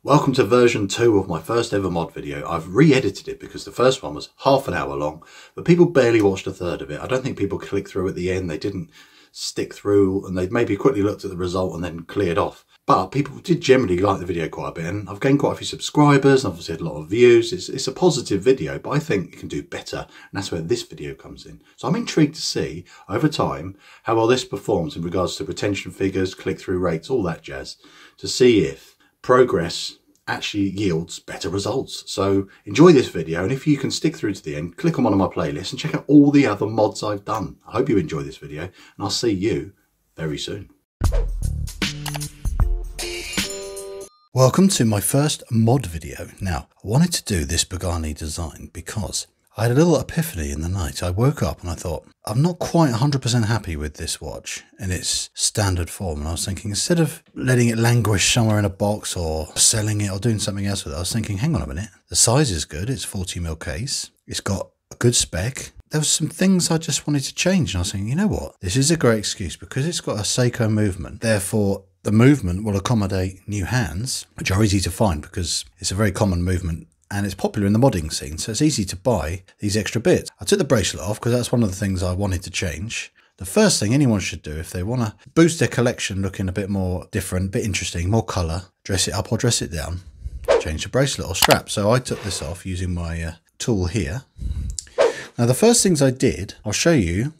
Welcome to version 2 of my first ever mod video. I've re-edited it because the first one was half an hour long, but people barely watched a third of it. I don't think people clicked through at the end. They didn't stick through and they maybe quickly looked at the result and then cleared off. But people did generally like the video quite a bit, and I've gained quite a few subscribers and obviously had a lot of views. It's a positive video, but I think it can do better, and that's where this video comes in. So I'm intrigued to see over time how well this performs in regards to retention figures, click-through rates, all that jazz, to see if progress actually yields better results. So enjoy this video, and if you can stick through to the end, click on one of my playlists and check out all the other mods I've done. I hope you enjoy this video, and I'll see you very soon. Welcome to my first mod video. Now, I wanted to do this Pagani design because I had a little epiphany in the night. I woke up and I thought, I'm not quite 100% happy with this watch in its standard form. And I was thinking, instead of letting it languish somewhere in a box or selling it or doing something else with it, I was thinking, hang on a minute. The size is good. It's 40mm case. It's got a good spec. There was some things I just wanted to change. And I was thinking, you know what? This is a great excuse because it's got a Seiko movement. Therefore, the movement will accommodate new hands, which are easy to find because it's a very common movement and it's popular in the modding scene, so it's easy to buy these extra bits. I took the bracelet off because that's one of the things I wanted to change. The first thing anyone should do if they want to boost their collection looking a bit more different, a bit interesting, more colour, dress it up or dress it down, change the bracelet or strap. So I took this off using my tool here. Now the first things I did, I'll show you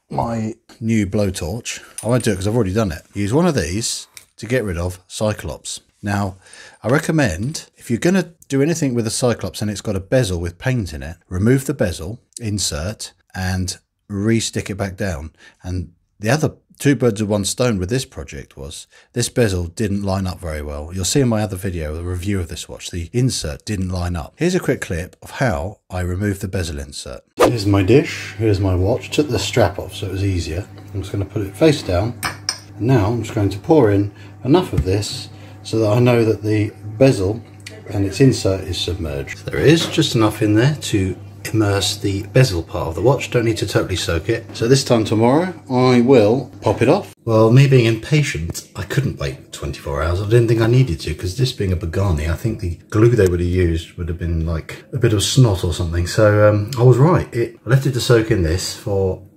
my new blowtorch. I won't do it because I've already done it. Use one of these to get rid of Cyclops. Now, I recommend if you're going to do anything with a Cyclops and it's got a bezel with paint in it, remove the bezel, insert, and re-stick it back down. And the other two birds with one stone with this project was this bezel didn't line up very well. You'll see in my other video, the review of this watch, the insert didn't line up. Here's a quick clip of how I removed the bezel insert. Here's my dish, here's my watch. Took the strap off so it was easier. I'm just going to put it face down. And now I'm just going to pour in enough of this so that I know that the bezel and its insert is submerged. So there is just enough in there to immerse the bezel part of the watch. Don't need to totally soak it. So this time tomorrow I will pop it off. Well, me being impatient, I couldn't wait 24 hours. I didn't think I needed to because this being a Pagani, I think the glue they would have used would have been like a bit of snot or something. So I was right. I left it to soak in this for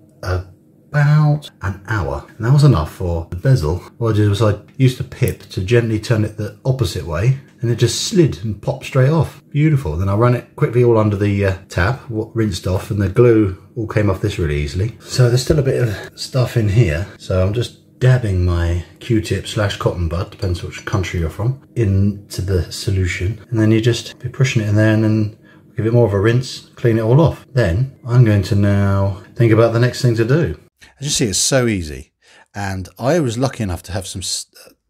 about an hour, and that was enough for the bezel. What I did was I used a pip to gently turn it the opposite way, and it just slid and popped straight off. Beautiful. Then I ran it quickly all under the tap, rinsed off, and the glue all came off this really easily. So there's still a bit of stuff in here, so I'm just dabbing my Q-tip / cotton bud, depends which country you're from, into the solution, and then you just be pushing it in there and then give it more of a rinse, clean it all off. Then I'm going to now think about the next thing to do. As you see, it's so easy, and I was lucky enough to have some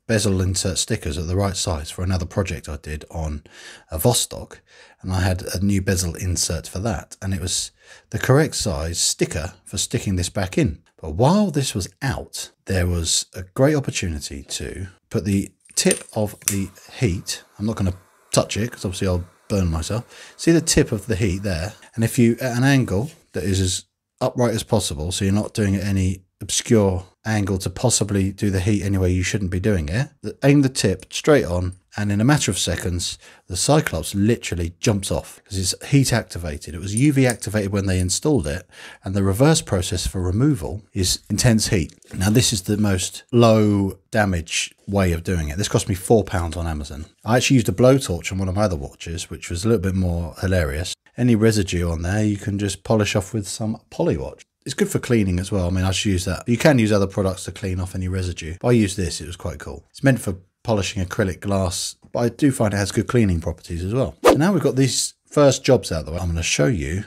bezel insert stickers at the right size for another project I did on a Vostok, and I had a new bezel insert for that, and it was the correct size sticker for sticking this back in. But while this was out, there was a great opportunity to put the tip of the heat. I'm not going to touch it because obviously I'll burn myself. See the tip of the heat there, and if you at an angle that is as upright as possible, so you're not doing it any obscure angle to possibly do the heat anyway you shouldn't be doing it, aim the tip straight on, and in a matter of seconds the Cyclops literally jumps off because it's heat activated. It was UV activated when they installed it, and the reverse process for removal is intense heat. Now this is the most low damage way of doing it. This cost me £4 on Amazon. I actually used a blowtorch on one of my other watches, which was a little bit more hilarious. Any residue on there you can just polish off with some polywatch. It's good for cleaning as well. I mean, I should use that. You can use other products to clean off any residue. But I used this, it was quite cool. It's meant for polishing acrylic glass, but I do find it has good cleaning properties as well. So now we've got these first jobs out of the way. I'm going to show you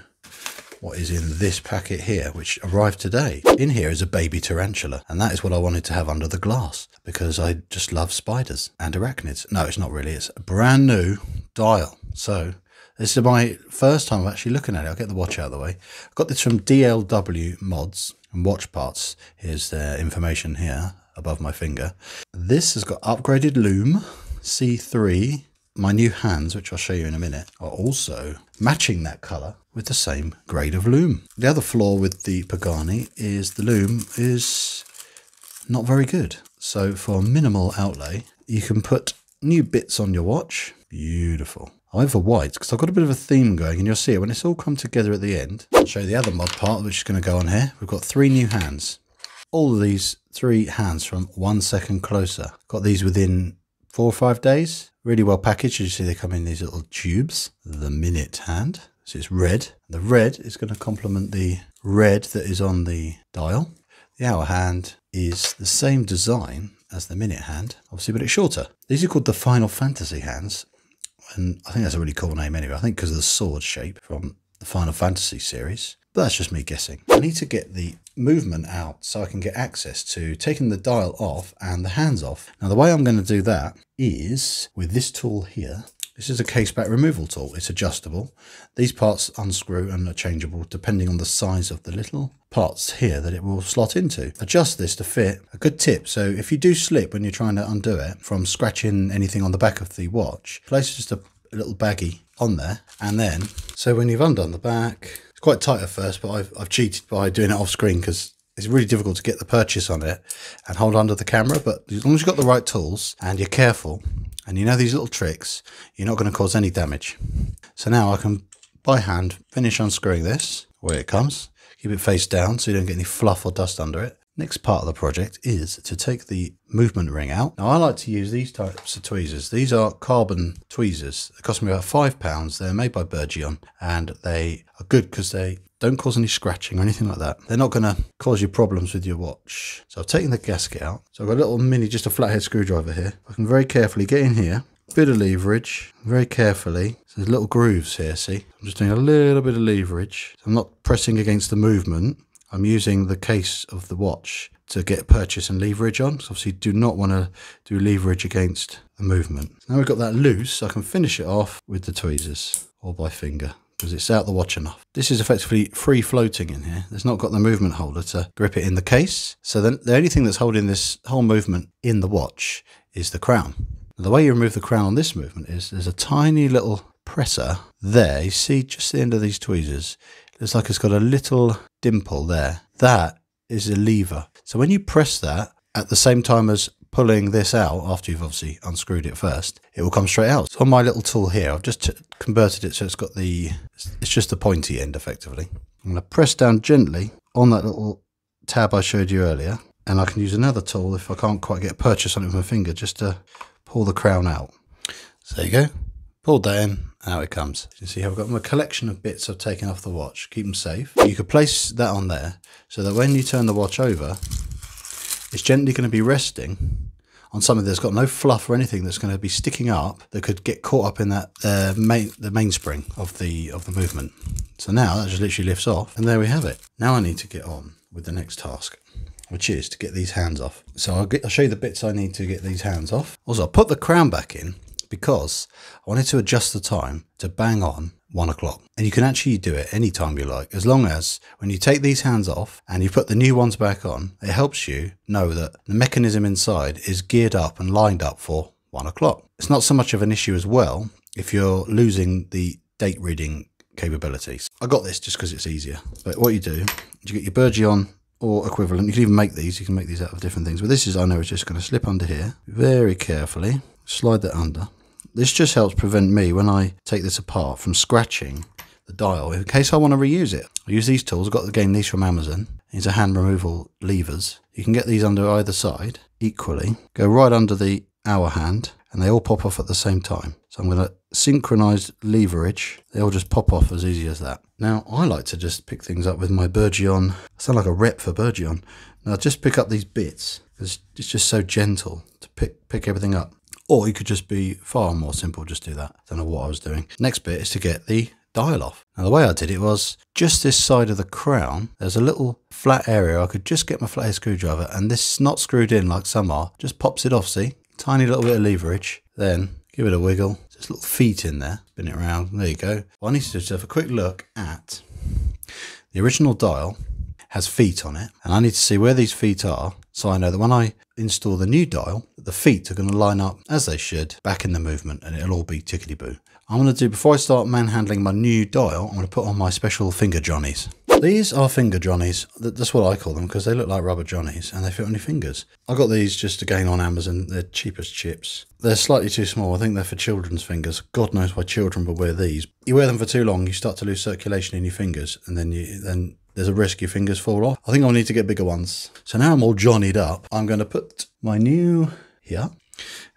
what is in this packet here, which arrived today. In here is a baby tarantula, and that is what I wanted to have under the glass because I just love spiders and arachnids. No, it's not really. It's a brand new dial. So this is my first time of actually looking at it. I'll get the watch out of the way. I got this from DLW Mods and Watch Parts. Here's their information here above my finger. This has got upgraded lume, C3. My new hands, which I'll show you in a minute, are also matching that colour with the same grade of lume. The other flaw with the Pagani is the lume is not very good. So for minimal outlay, you can put new bits on your watch. Beautiful. Over white, because I've got a bit of a theme going, and you'll see it when it's all come together at the end. I'll show you the other mod part, which is going to go on here. We've got 3 new hands. All of these 3 hands from 1 second closer. Got these within 4 or 5 days. Really well packaged. As you see, they come in these little tubes. The minute hand. So it's red. The red is going to complement the red that is on the dial. The hour hand is the same design as the minute hand, obviously, but it's shorter. These are called the Final Fantasy hands. And I think that's a really cool name anyway. I think because of the sword shape from the Final Fantasy series. But that's just me guessing. I need to get the movement out so I can get access to taking the dial off and the hands off. Now the way I'm going to do that is with this tool here. This is a case back removal tool. It's adjustable. These parts unscrew and are changeable depending on the size of the little parts here that it will slot into. Adjust this to fit. A good tip, so if you do slip when you're trying to undo it from scratching anything on the back of the watch, place just a little baggie on there, and then, so when you've undone the back, it's quite tight at first, but I've cheated by doing it off screen because it's really difficult to get the purchase on it and hold onto the camera, but as long as you've got the right tools and you're careful and you know these little tricks, you're not going to cause any damage. So now I can, by hand, finish unscrewing this, where it comes, keep it face down so you don't get any fluff or dust under it. Next part of the project is to take the movement ring out. Now I like to use these types of tweezers. These are carbon tweezers. They cost me about £5. They're made by Bezel and they are good because they don't cause any scratching or anything like that. They're not going to cause you problems with your watch. So I've taken the gasket out. So I've got a little mini, just a flathead screwdriver here. I can very carefully get in here, bit of leverage, very carefully. So there's little grooves here, see? I'm just doing a little bit of leverage. So I'm not pressing against the movement. I'm using the case of the watch to get purchase and leverage on. So obviously do not want to do leverage against the movement. Now we've got that loose, I can finish it off with the tweezers or by finger because it's out the watch enough. This is effectively free floating in here. It's not got the movement holder to grip it in the case. So then the only thing that's holding this whole movement in the watch is the crown. Now, the way you remove the crown on this movement is there's a tiny little presser there. You see just the end of these tweezers. Looks like it's got a little dimple there. That is a lever. So when you press that at the same time as pulling this out, after you've obviously unscrewed it first, it will come straight out. So on my little tool here, I've just converted it so it's got it's just the pointy end effectively. I'm going to press down gently on that little tab I showed you earlier. And I can use another tool if I can't quite get a purchase on it with my finger, just to pull the crown out. So there you go. Pulled that in, out it comes. You can see how I've got my collection of bits I've taken off the watch. Keep them safe. You could place that on there so that when you turn the watch over, it's gently going to be resting on something that's got no fluff or anything that's going to be sticking up that could get caught up in that the mainspring of the movement. So now that just literally lifts off, and there we have it. Now I need to get on with the next task, which is to get these hands off. So I'll show you the bits I need to get these hands off. Also, I'll put the crown back in because I wanted to adjust the time to bang on 1 o'clock. And you can actually do it anytime you like, as long as when you take these hands off and you put the new ones back on, it helps you know that the mechanism inside is geared up and lined up for 1 o'clock. It's not so much of an issue as well if you're losing the date reading capabilities. I got this just because it's easier. But what you do is you get your Bezel or equivalent. You can even make these. You can make these out of different things. But this is, I know, it's just going to slip under here very carefully. Slide that under. This just helps prevent me, when I take this apart, from scratching the dial in case I want to reuse it. I use these tools. I've got again these from Amazon. These are hand removal levers. You can get these under either side equally. Go right under the hour hand and they all pop off at the same time. So I'm going to synchronize leverage. They all just pop off as easy as that. Now I like to just pick things up with my Bezel. I sound like a rep for Bezel. Now just pick up these bits because it's just so gentle to pick everything up. Or you could just be far more simple, just do that. Don't know what I was doing. Next bit is to get the dial off. Now the way I did it was just this side of the crown. There's a little flat area. I could just get my flathead screwdriver, and this not screwed in like some are. Just pops it off, see? Tiny little bit of leverage. Then give it a wiggle. Just little feet in there. Spin it around. There you go. What I need to do is have a quick look at the original dial. Has feet on it, and I need to see where these feet are so I know that when I install the new dial, the feet are going to line up as they should back in the movement, and it'll all be tickety-boo. I'm going to do, before I start manhandling my new dial, I'm going to put on my special finger johnnies. These are finger johnnies. That's what I call them because they look like rubber johnnies and they fit on your fingers. I got these just again on Amazon. They're cheap as chips. They're slightly too small. I think they're for children's fingers. God knows why children would wear these. You wear them for too long, you start to lose circulation in your fingers, and then there's a risk your fingers fall off. I think I'll need to get bigger ones. So now I'm all johnnied up. I'm going to put my new here,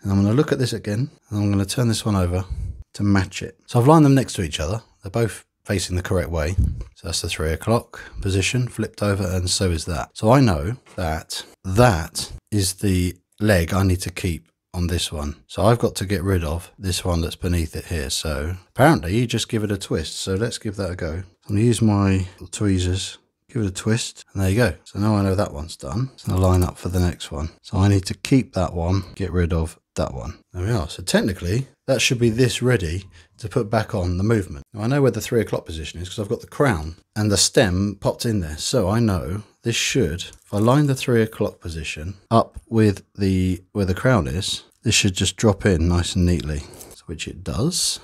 and I'm going to look at this again, and I'm going to turn this one over to match it. So I've lined them next to each other. They're both facing the correct way. So that's the 3 o'clock position, flipped over, and so is that. So I know that that is the leg I need to keep on this one. So I've got to get rid of this one that's beneath it here. So apparently you just give it a twist. So let's give that a go. I'm going to use my tweezers, give it a twist, and there you go. So now I know that one's done. So I'll line up for the next one. So I need to keep that one, get rid of that one. There we are. So technically that should be this ready to put back on the movement. Now I know where the 3 o'clock position is because I've got the crown and the stem popped in there. So I know this should, if I line the 3 o'clock position up with where the crown is, this should just drop in nice and neatly, which it does.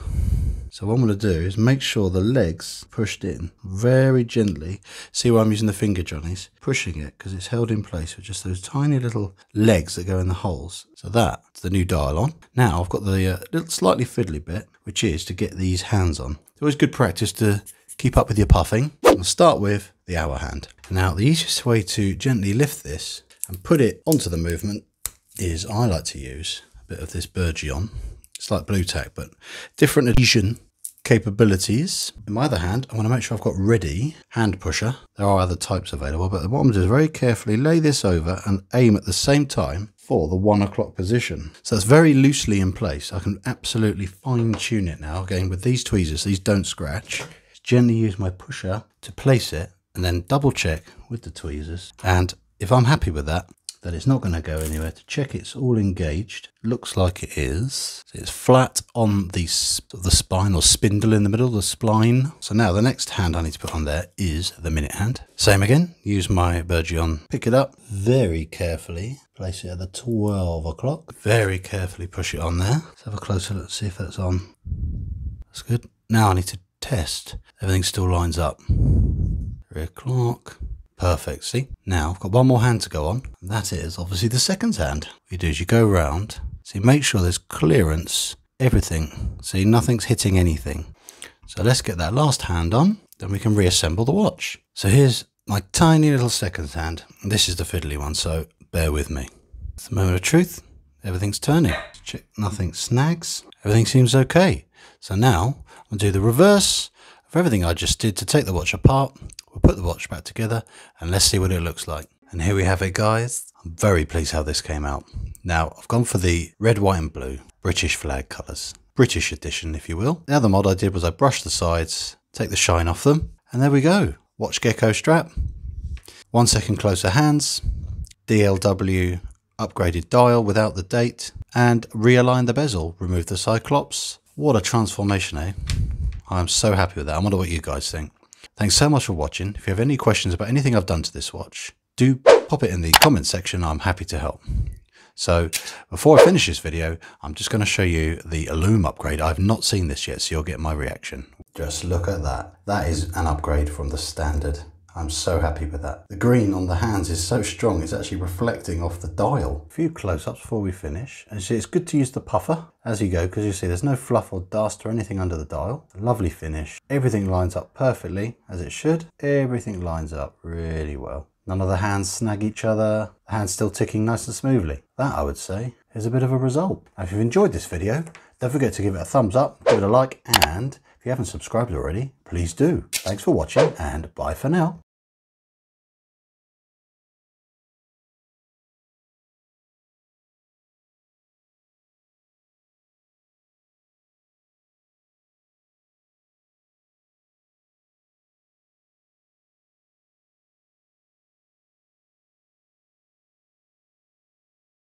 So what I'm going to do is make sure the legs pushed in very gently. See where I'm using the finger johnnies, pushing it because it's held in place with just those tiny little legs that go in the holes. So that's the new dial on. Now I've got the little slightly fiddly bit, which is to get these hands on. It's always good practice to keep up with your puffing. I'll start with the hour hand. Now the easiest way to gently lift this and put it onto the movement is I like to use a bit of this Burgeon. It's like blue tack, but different adhesion capabilities. In my other hand, I want to make sure I've got ready hand pusher. There are other types available, but what I'm going to do is very carefully lay this over and aim at the same time for the 1 o'clock position. So it's very loosely in place. I can absolutely fine tune it now. Again, with these tweezers, these don't scratch. Just gently use my pusher to place it and then double check with the tweezers. And if I'm happy with that it's not going to go anywhere, to check it's all engaged. Looks like it is. So it's flat on the spine or spindle in the middle, the spline. So now the next hand I need to put on there is the minute hand. Same again, use my Burgeon, pick it up very carefully, place it at the 12 o'clock, very carefully push it on there. Let's have a closer look, see if that's on. That's good. Now I need to test. Everything still lines up. 3 o'clock. Perfect, see? Now I've got one more hand to go on. And that is obviously the second hand. What you do is you go round, see, make sure there's clearance, everything. See, nothing's hitting anything. So let's get that last hand on, then we can reassemble the watch. So here's my tiny little second hand. And this is the fiddly one, so bear with me. It's the moment of truth. Everything's turning. Check nothing snags. Everything seems okay. So now I'll do the reverse of everything I just did to take the watch apart. We'll put the watch back together and let's see what it looks like. And here we have it, guys. I'm very pleased how this came out. Now I've gone for the red, white and blue British flag colours. British edition, if you will. The other mod I did was I brushed the sides, take the shine off them, and there we go. Watch gecko strap, 1 second closer hands, DLW upgraded dial without the date, and realign the bezel, remove the cyclops. What a transformation, eh? I'm so happy with that. I wonder what you guys think. Thanks so much for watching. If you have any questions about anything I've done to this watch, do pop it in the comment section. I'm happy to help. So before I finish this video, I'm just going to show you the Illume upgrade. I've not seen this yet, so you'll get my reaction. Just look at that. That is an upgrade from the standard. I'm so happy with that. The green on the hands is so strong, it's actually reflecting off the dial. A few close-ups before we finish. And see, it's good to use the puffer as you go, because you see there's no fluff or dust or anything under the dial. Lovely finish. Everything lines up perfectly, as it should. Everything lines up really well. None of the hands snag each other. The hand's still ticking nice and smoothly. That, I would say, is a bit of a result. Now, if you've enjoyed this video, don't forget to give it a thumbs up, give it a like, and if you haven't subscribed already, please do. Thanks for watching, and bye for now.